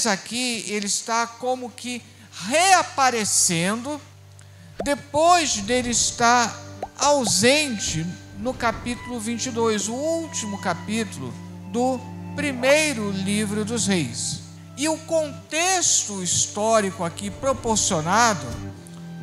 Acasias aqui, ele está como que reaparecendo depois dele estar ausente no capítulo 22, o último capítulo do primeiro livro dos Reis. E o contexto histórico aqui proporcionado,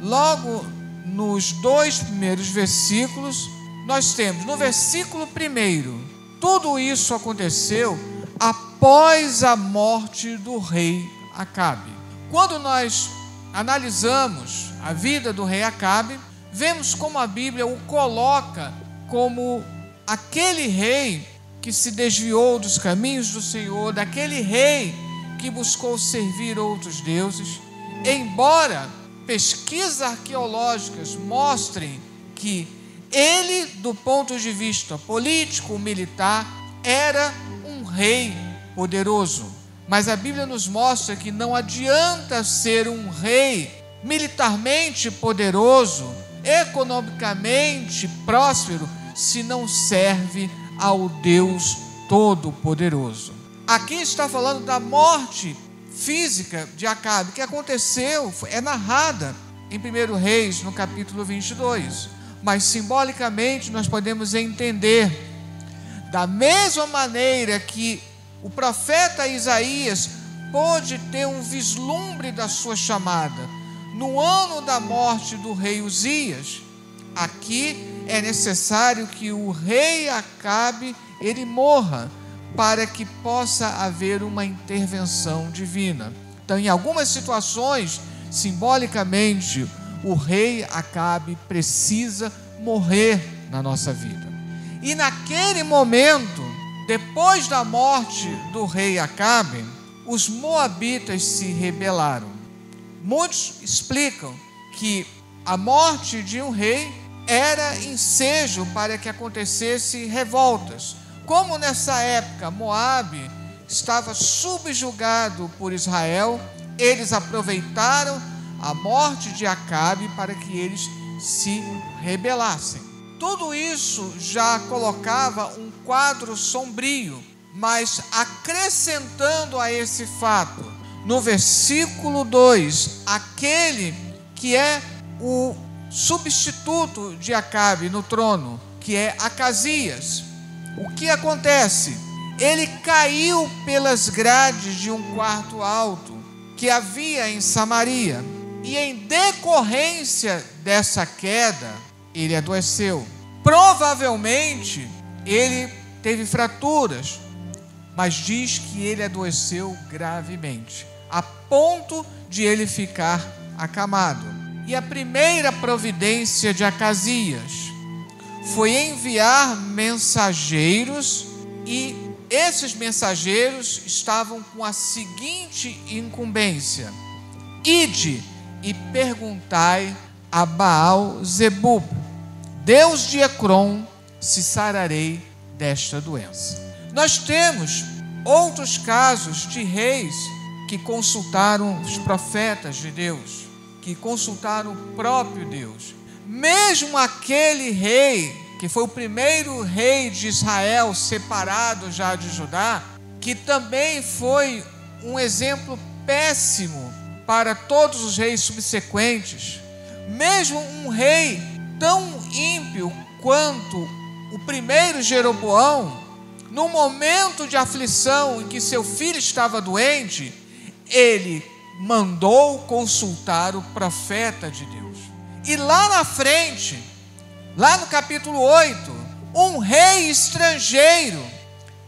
logo nos 2 primeiros versículos, nós temos no versículo 1, tudo isso aconteceu após a morte do rei Acabe. Quando nós analisamos a vida do rei Acabe, vemos como a Bíblia o coloca como aquele rei que se desviou dos caminhos do Senhor, daquele rei que buscou servir outros deuses, embora pesquisas arqueológicas mostrem que ele, do ponto de vista político, militar, era um rei poderoso. Mas a Bíblia nos mostra que não adianta ser um rei militarmente poderoso, economicamente próspero, se não serve ao Deus Todo-Poderoso. Aqui está falando da morte física de Acabe, que aconteceu, é narrada em 1 Reis, no capítulo 22. Mas simbolicamente nós podemos entender, da mesma maneira que o profeta Isaías pôde ter um vislumbre da sua chamada no ano da morte do rei Uzias, aqui é necessário que o rei Acabe ele morra para que possa haver uma intervenção divina. Então, em algumas situações, simbolicamente, o rei Acabe precisa morrer na nossa vida. E naquele momento, depois da morte do rei Acabe, os moabitas se rebelaram. Muitos explicam que a morte de um rei era ensejo para que acontecesse revoltas. Como nessa época Moabe estava subjugado por Israel, eles aproveitaram a morte de Acabe para que eles se rebelassem. Tudo isso já colocava um quadro sombrio, mas acrescentando a esse fato, no versículo 2, aquele que é o substituto de Acabe no trono, que é Acasias. O que acontece? Ele caiu pelas grades de um quarto alto que havia em Samaria, e em decorrência dessa queda, ele adoeceu. Provavelmente, ele teve fraturas, mas diz que ele adoeceu gravemente, a ponto de ele ficar acamado. E a primeira providência de Acasias foi enviar mensageiros, e esses mensageiros estavam com a seguinte incumbência: ide e perguntai a Baal-zebub, Deus de Ecrom, se sararei desta doença. Nós temos outros casos de reis que consultaram os profetas de Deus, que consultaram o próprio Deus. Mesmo aquele rei, que foi o primeiro rei de Israel, separado já de Judá, que também foi um exemplo péssimo para todos os reis subsequentes, mesmo um rei tão ímpio quanto o primeiro Jeroboão, no momento de aflição em que seu filho estava doente, ele mandou consultar o profeta de Deus. E lá na frente, lá no capítulo 8, um rei estrangeiro,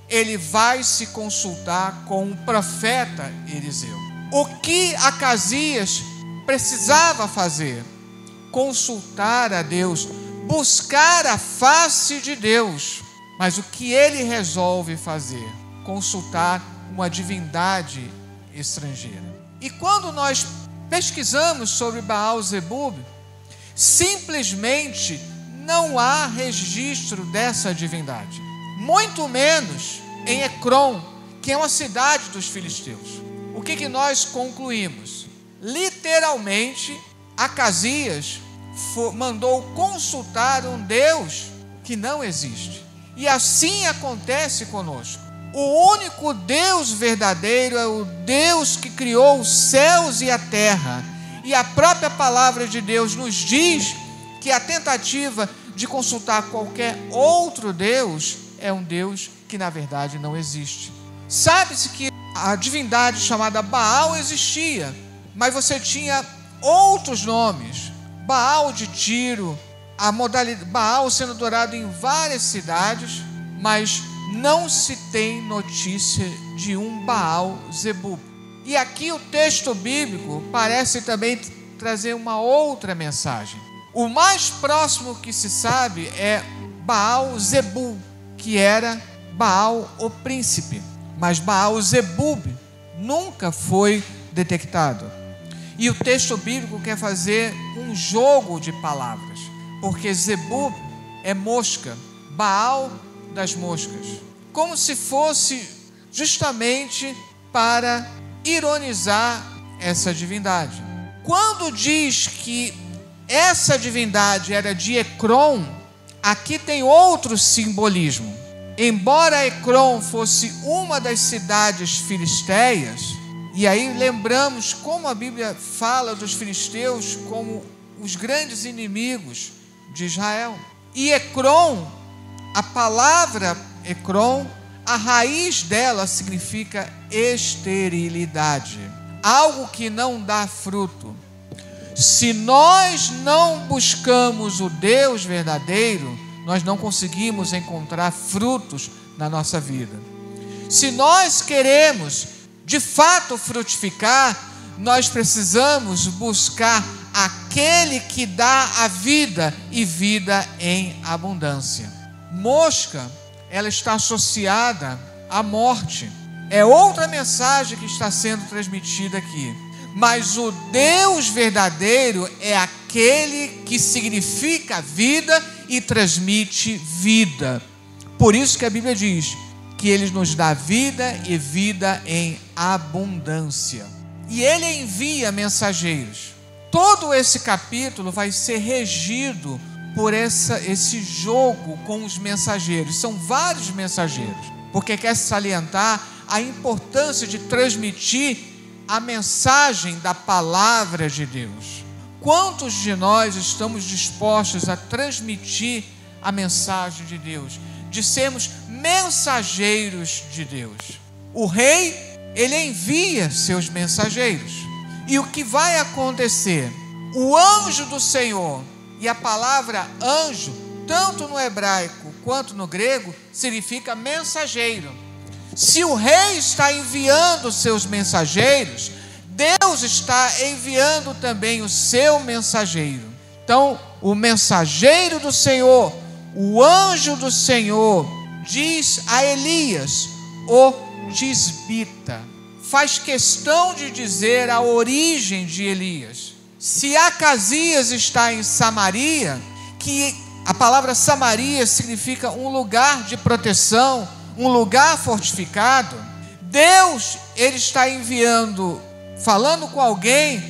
ele vai se consultar com o profeta Eliseu. O que Acasias precisava fazer? Consultar a Deus, buscar a face de Deus. Mas o que ele resolve fazer? Consultar uma divindade estrangeira. E quando nós pesquisamos sobre Baal-zebub, simplesmente não há registro dessa divindade. Muito menos em Ecrom, que é uma cidade dos filisteus. O que nós concluímos? Literalmente, Acasias mandou consultar um Deus que não existe. E assim acontece conosco. O único Deus verdadeiro é o Deus que criou os céus e a terra. E a própria palavra de Deus nos diz que a tentativa de consultar qualquer outro Deus é um Deus que na verdade não existe. Sabe-se que a divindade chamada Baal existia, mas você tinha outros nomes. Baal de Tiro, a modalidade Baal sendo adorado em várias cidades, mas não se tem notícia de um Baal Zebub. E aqui o texto bíblico parece também trazer uma outra mensagem. O mais próximo que se sabe é Baal Zebub, que era Baal o príncipe, mas Baal Zebub nunca foi detectado. E o texto bíblico quer fazer um jogo de palavras, porque Zebub é mosca, Baal das moscas, como se fosse justamente para ironizar essa divindade. Quando diz que essa divindade era de Ecrom, aqui tem outro simbolismo. Embora Ecrom fosse uma das cidades filisteias, e aí lembramos como a Bíblia fala dos filisteus como os grandes inimigos de Israel. E Ecrom, a palavra Ecrom, a raiz dela significa esterilidade, algo que não dá fruto. Se nós não buscamos o Deus verdadeiro, nós não conseguimos encontrar frutos na nossa vida. Se nós queremos de fato frutificar, nós precisamos buscar aquele que dá a vida e vida em abundância. Mosca, ela está associada à morte. É outra mensagem que está sendo transmitida aqui. Mas o Deus verdadeiro é aquele que significa vida e transmite vida. Por isso que a Bíblia diz que Ele nos dá vida e vida em abundância. E Ele envia mensageiros. Todo esse capítulo vai ser regido por esse jogo com os mensageiros. São vários mensageiros, porque quer salientar a importância de transmitir a mensagem da palavra de Deus. Quantos de nós estamos dispostos a transmitir a mensagem de Deus, de sermos mensageiros de Deus? O rei, ele envia seus mensageiros. E o que vai acontecer? O anjo do Senhor, e a palavra anjo, tanto no hebraico quanto no grego, significa mensageiro. Se o rei está enviando seus mensageiros, Deus está enviando também o seu mensageiro. Então, o mensageiro do Senhor, o anjo do Senhor, diz a Elias, o tisbita. Faz questão de dizer a origem de Elias. Se Acasias está em Samaria, que a palavra Samaria significa um lugar de proteção, um lugar fortificado, Deus, ele está enviando, falando com alguém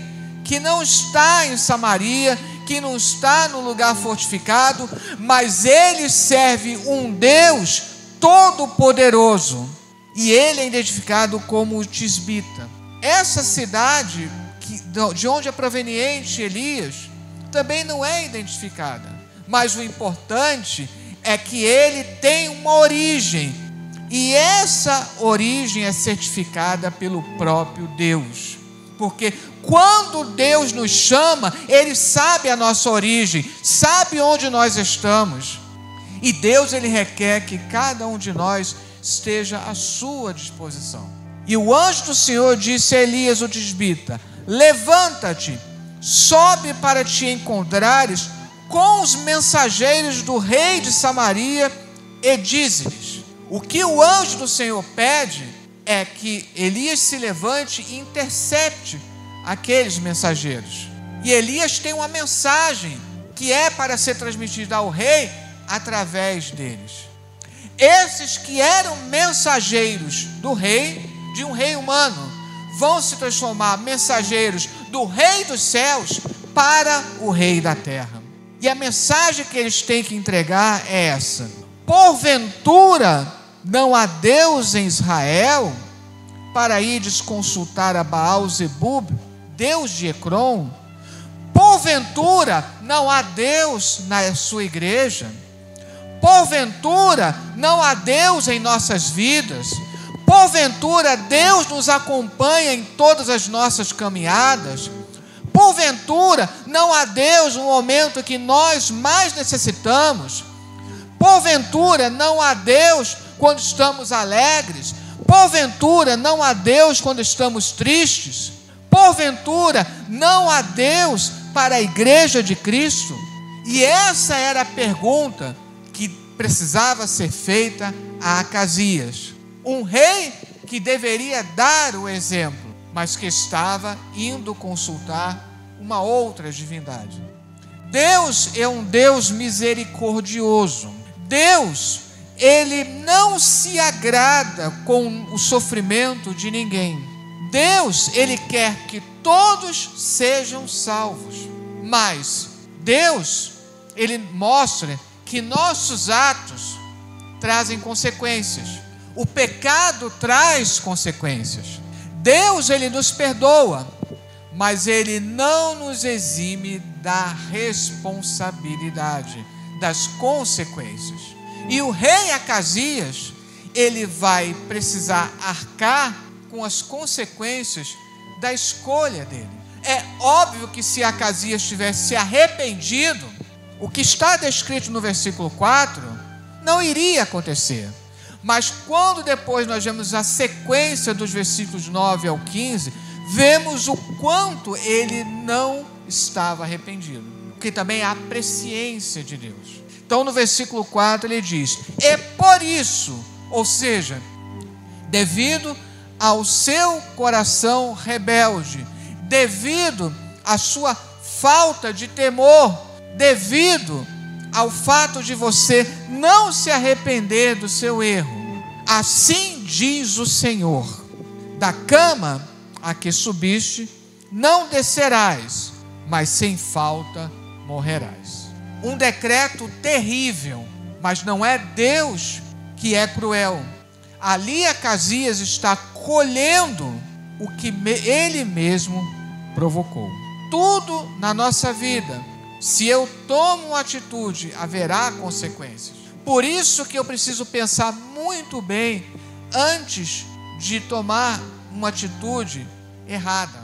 que não está em Samaria, que não está no lugar fortificado, mas ele serve um Deus todo-poderoso, e ele é identificado como o tisbita. Essa cidade, de onde é proveniente Elias, também não é identificada, mas o importante é que ele tem uma origem, e essa origem é certificada pelo próprio Deus, porque quando Deus nos chama, Ele sabe a nossa origem, sabe onde nós estamos, e Deus, Ele requer que cada um de nós esteja à sua disposição. E o anjo do Senhor disse a Elias o tisbita: levanta-te, sobe para te encontrares com os mensageiros do rei de Samaria e dize-lhes. O que o anjo do Senhor pede é que Elias se levante e intercepte aqueles mensageiros. E Elias tem uma mensagem que é para ser transmitida ao rei através deles. Esses que eram mensageiros do rei, de um rei humano, vão se transformar mensageiros do rei dos céus para o rei da terra. E a mensagem que eles têm que entregar é essa: porventura não há Deus em Israel, para ides consultar a Baal-zebub, Deus de Ecrom? Porventura não há Deus na sua igreja? Porventura não há Deus em nossas vidas? Porventura Deus nos acompanha em todas as nossas caminhadas? Porventura não há Deus no momento que nós mais necessitamos? Porventura não há Deus quando estamos alegres? Porventura não há Deus quando estamos tristes? Porventura não há Deus para a igreja de Cristo? E essa era a pergunta que precisava ser feita a Acasias, um rei que deveria dar o exemplo, mas que estava indo consultar uma outra divindade. Deus é um Deus misericordioso. Deus, Ele não se agrada com o sofrimento de ninguém. Deus, Ele quer que todos sejam salvos. Mas Deus, Ele mostra que nossos atos trazem consequências. O pecado traz consequências. Deus, Ele nos perdoa, mas Ele não nos exime da responsabilidade, das consequências. E o rei Acasias, ele vai precisar arcar com as consequências da escolha dele. É óbvio que se Acasias tivesse se arrependido, o que está descrito no versículo 4 não iria acontecer. Mas quando depois nós vemos a sequência dos versículos 9 ao 15, vemos o quanto ele não estava arrependido, porque também há a presciência de Deus. Então no versículo 4 ele diz: é por isso, ou seja, devido ao seu coração rebelde, devido à sua falta de temor, devido ao fato de você não se arrepender do seu erro, assim diz o Senhor: da cama a que subiste não descerás, mas sem falta morrerás. Um decreto terrível, mas não é Deus que é cruel. Ali Acasias está colhendo o que ele mesmo provocou. Tudo na nossa vida, se eu tomo uma atitude, haverá consequências. Por isso que eu preciso pensar muito bem antes de tomar uma atitude errada.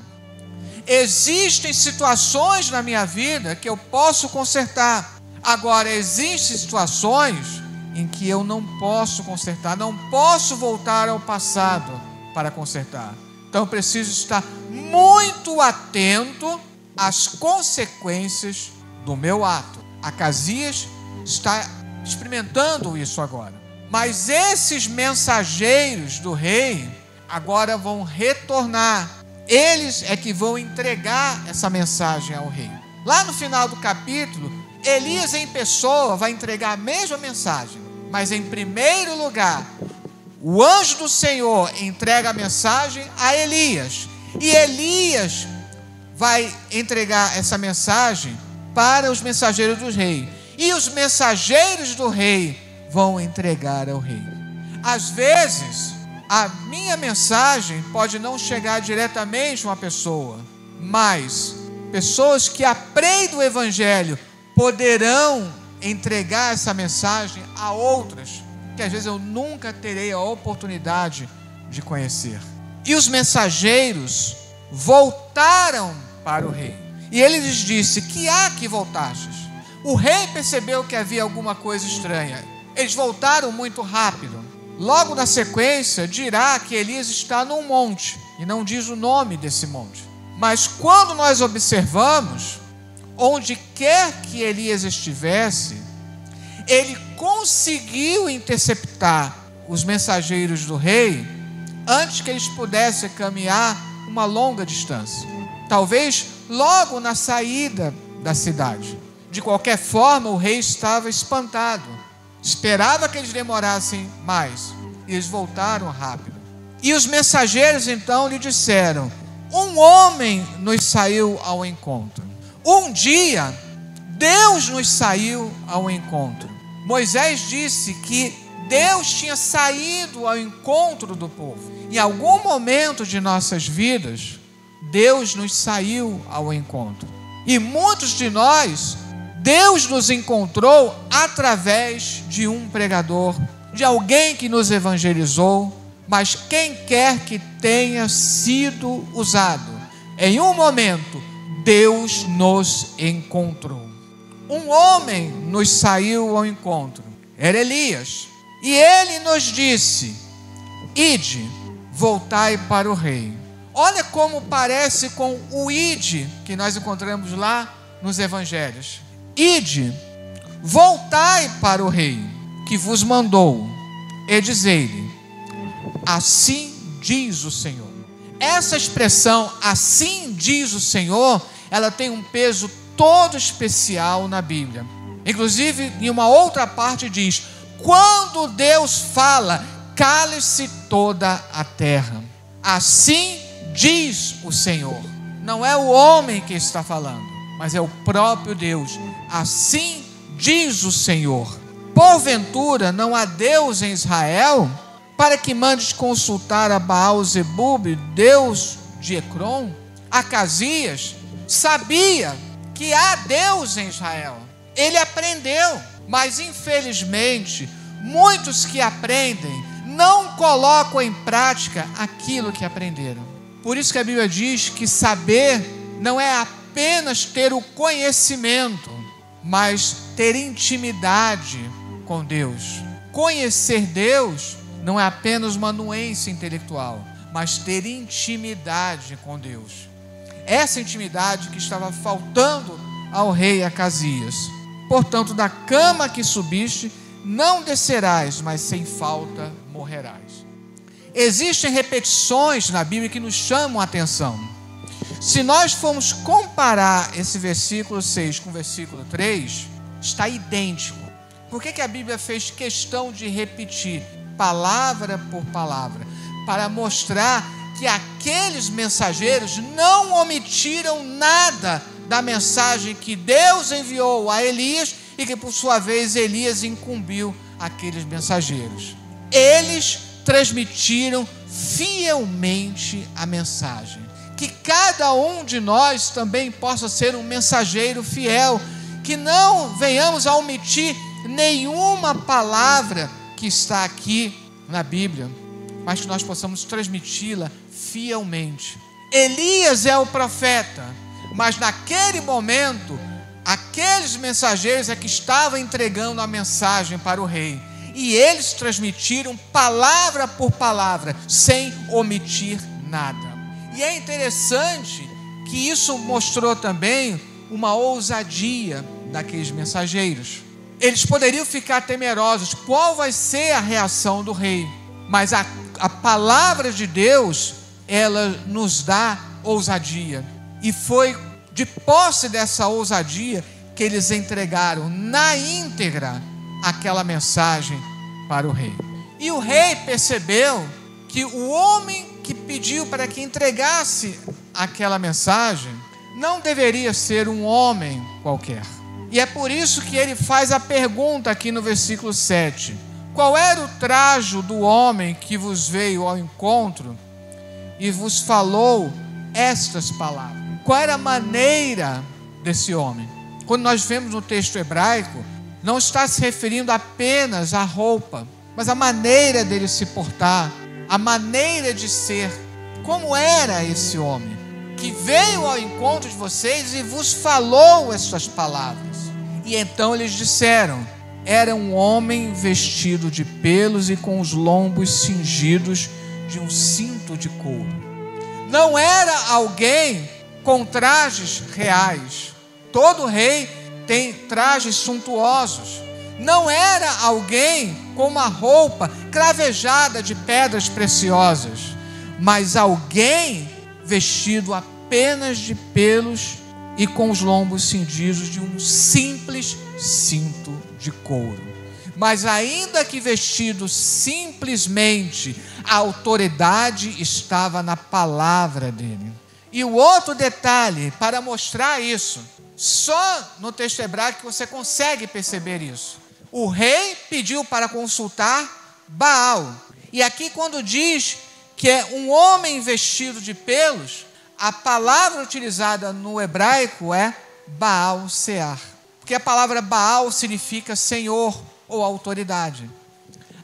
Existem situações na minha vida que eu posso consertar. Agora, existem situações em que eu não posso consertar, não posso voltar ao passado para consertar. Então eu preciso estar muito atento às consequências do meu ato. Acasias está experimentando isso agora. Mas esses mensageiros do rei agora vão retornar. Eles é que vão entregar essa mensagem ao rei. Lá no final do capítulo, Elias em pessoa vai entregar a mesma mensagem. Mas em primeiro lugar, o anjo do Senhor entrega a mensagem a Elias. E Elias vai entregar essa mensagem para os mensageiros do rei. E os mensageiros do rei vão entregar ao rei. Às vezes, a minha mensagem pode não chegar diretamente a uma pessoa, mas pessoas que aprendem o Evangelho poderão entregar essa mensagem a outras, que às vezes eu nunca terei a oportunidade de conhecer. E os mensageiros voltaram para o rei. E ele lhes disse: que há que voltastes? O rei percebeu que havia alguma coisa estranha. Eles voltaram muito rápido. Logo na sequência, dirá que Elias está num monte, e não diz o nome desse monte. Mas quando nós observamos, onde quer que Elias estivesse, ele conseguiu interceptar os mensageiros do rei antes que eles pudessem caminhar uma longa distância. Talvez logo na saída da cidade. De qualquer forma, o rei estava espantado. Esperava que eles demorassem mais. E eles voltaram rápido. E os mensageiros então lhe disseram: um homem nos saiu ao encontro. Um dia, Deus nos saiu ao encontro. Moisés disse que Deus tinha saído ao encontro do povo. Em algum momento de nossas vidas, Deus nos saiu ao encontro. E muitos de nós, Deus nos encontrou através de um pregador, de alguém que nos evangelizou, mas quem quer que tenha sido usado, em um momento, Deus nos encontrou. Um homem nos saiu ao encontro, era Elias, e ele nos disse: ide, voltai para o rei. Olha como parece com o ide que nós encontramos lá nos evangelhos. Ide, voltai para o rei que vos mandou, e dizei-lhe: assim diz o Senhor. Essa expressão, assim diz o Senhor, ela tem um peso todo especial na Bíblia. Inclusive, em uma outra parte diz: quando Deus fala, cale-se toda a terra. Assim diz o Senhor. Não é o homem que está falando, mas é o próprio Deus. Assim diz o Senhor. Porventura não há Deus em Israel, para que mandes consultar a Baal-zebub, Deus de Ecrom? Acasias sabia que há Deus em Israel. Ele aprendeu, mas infelizmente muitos que aprendem não colocam em prática aquilo que aprenderam. Por isso que a Bíblia diz que saber não é apenas ter o conhecimento, mas ter intimidade com Deus. Conhecer Deus não é apenas uma anuência intelectual, mas ter intimidade com Deus. Essa intimidade que estava faltando ao rei Acasias. Portanto, da cama que subiste, não descerás, mas sem falta morrerás. Existem repetições na Bíblia que nos chamam a atenção. Se nós formos comparar esse versículo 6 com o versículo 3, está idêntico. Por que a Bíblia fez questão de repetir palavra por palavra? Para mostrar que aqueles mensageiros não omitiram nada da mensagem que Deus enviou a Elias e que, por sua vez, Elias incumbiu aqueles mensageiros. Eles transmitiram fielmente a mensagem. Que cada um de nós também possa ser um mensageiro fiel, que não venhamos a omitir nenhuma palavra que está aqui na Bíblia, mas que nós possamos transmiti-la fielmente. Elias é o profeta, mas naquele momento, aqueles mensageiros é que estavam entregando a mensagem para o rei, e eles transmitiram palavra por palavra, sem omitir nada. E é interessante que isso mostrou também uma ousadia daqueles mensageiros. Eles poderiam ficar temerosos, qual vai ser a reação do rei? Mas a palavra de Deus, ela nos dá ousadia. E foi de posse dessa ousadia que eles entregaram na íntegra aquela mensagem para o rei. E o rei percebeu que o homem que pediu para que entregasse aquela mensagem não deveria ser um homem qualquer. E é por isso que ele faz a pergunta aqui no versículo 7. Qual era o trajo do homem que vos veio ao encontro e vos falou estas palavras? Qual era a maneira desse homem? Quando nós vemos no texto hebraico, não está se referindo apenas à roupa, mas à maneira dele se portar, a maneira de ser. Como era esse homem que veio ao encontro de vocês e vos falou estas palavras? E então eles disseram: era um homem vestido de pelos e com os lombos cingidos de um cinto de couro. Não era alguém com trajes reais. Todo rei tem trajes suntuosos. Não era alguém com uma roupa cravejada de pedras preciosas, mas alguém vestido apenas de pelos e com os lombos cingidos de um simples cinto de couro. Mas ainda que vestido simplesmente, a autoridade estava na palavra dele. E o outro detalhe, para mostrar isso, só no texto hebraico que você consegue perceber isso. O rei pediu para consultar Baal. E aqui quando diz que é um homem vestido de pelos, a palavra utilizada no hebraico é Baal-Sear. Porque a palavra Baal significa senhor ou autoridade.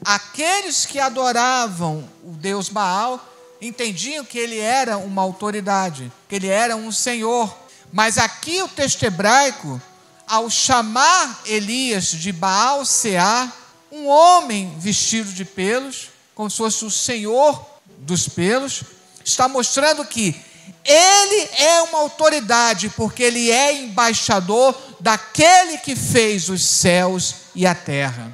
Aqueles que adoravam o deus Baal entendiam que ele era uma autoridade, que ele era um senhor. Mas aqui o texto hebraico, ao chamar Elias de Baal-Sear, um homem vestido de pelos, como se fosse o senhor dos pelos, está mostrando que ele é uma autoridade, porque ele é embaixador daquele que fez os céus e a terra.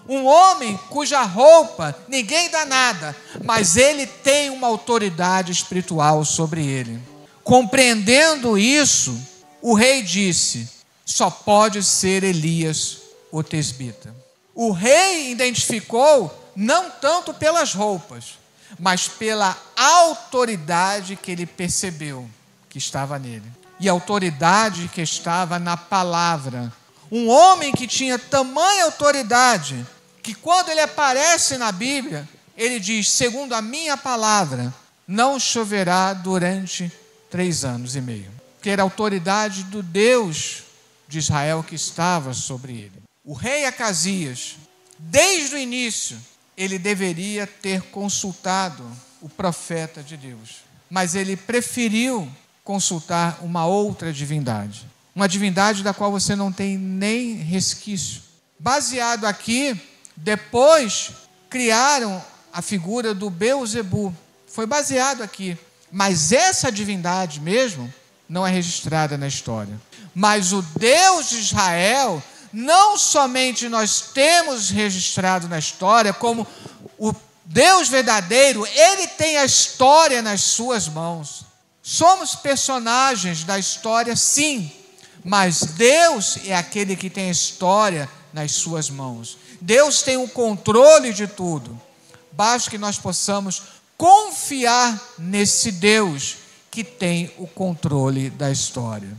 Um homem cuja roupa ninguém dá nada, mas ele tem uma autoridade espiritual sobre ele. Compreendendo isso, o rei disse: só pode ser Elias, o tesbita. O rei identificou não tanto pelas roupas, mas pela autoridade que ele percebeu que estava nele. E a autoridade que estava na palavra. Um homem que tinha tamanha autoridade, que quando ele aparece na Bíblia, ele diz: segundo a minha palavra, não choverá durante 3 anos e meio. Que era a autoridade do Deus de Israel que estava sobre ele. O rei Acasias, desde o início, ele deveria ter consultado o profeta de Deus, mas ele preferiu consultar uma outra divindade, uma divindade da qual você não tem nem resquício. Baseado aqui, depois criaram a figura do Beuzebu, foi baseado aqui, mas essa divindade mesmo não é registrada na história. Mas o Deus de Israel, não somente nós temos registrado na história, como o Deus verdadeiro, ele tem a história nas suas mãos. Somos personagens da história, sim, mas Deus é aquele que tem a história nas suas mãos. Deus tem o controle de tudo. Basta que nós possamos confiar nesse Deus que tem o controle da história.